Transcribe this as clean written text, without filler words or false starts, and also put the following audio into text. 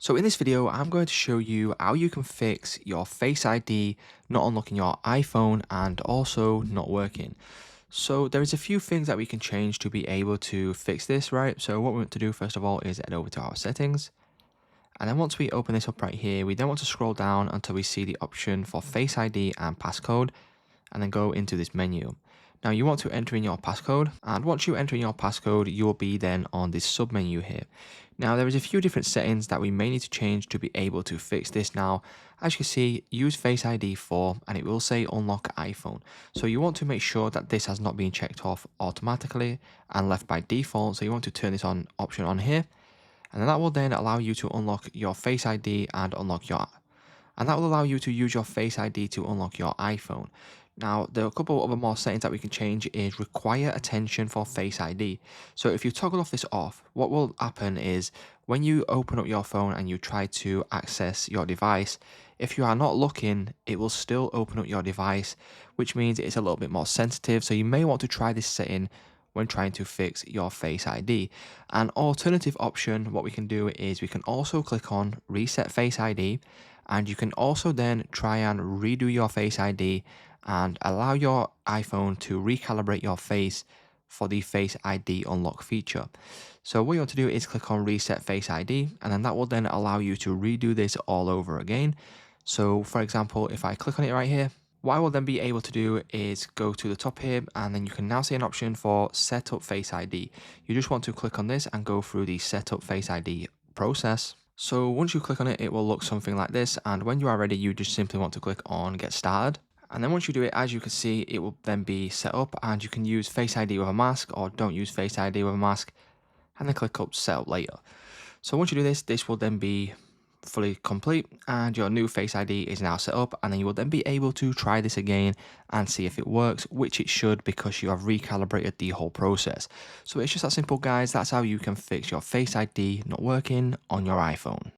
So in this video, I'm going to show you how you can fix your Face ID not unlocking your iPhone and also not working. So there is a few things that we can change to be able to fix this, right? So what we want to do first of all is head over to our settings. And then once we open this up right here, we then want to scroll down until we see the option for Face ID and passcode, and then go into this menu. Now you want to enter in your passcode, and once you enter in your passcode, you will be then on this sub menu here. Now there is a few different settings that we may need to change to be able to fix this. Now, as you can see, use Face ID 4 and it will say unlock iPhone. So you want to make sure that this has not been checked off automatically and left by default. So you want to turn this on option on here, and then that will then allow you to unlock your Face ID and unlock your and that will allow you to use your Face ID to unlock your iPhone. Now, there are a couple of other more settings that we can change is require attention for Face ID. So if you toggle off this off, what will happen is when you open up your phone and you try to access your device, if you are not looking, it will still open up your device, which means it's a little bit more sensitive. So you may want to try this setting when trying to fix your Face ID. An alternative option, what we can do is we can also click on Reset Face ID, and you can also then try and redo your Face ID and allow your iPhone to recalibrate your face for the Face ID unlock feature. So what you want to do is click on Reset Face ID, and then that will then allow you to redo this all over again. So for example, if I click on it right here, what I will then be able to do is go to the top here, and then you can now see an option for Setup Face ID. You just want to click on this and go through the Setup Face ID process. So once you click on it, it will look something like this, and when you are ready, you just simply want to click on Get Started. And then once you do it, as you can see, it will then be set up, and you can use Face ID with a mask or don't use Face ID with a mask, and then click up Set Up Later. So once you do this, this will then be fully complete and your new Face ID is now set up, and then you will then be able to try this again and see if it works, which it should because you have recalibrated the whole process. So it's just that simple, guys. That's how you can fix your Face ID not working on your iPhone.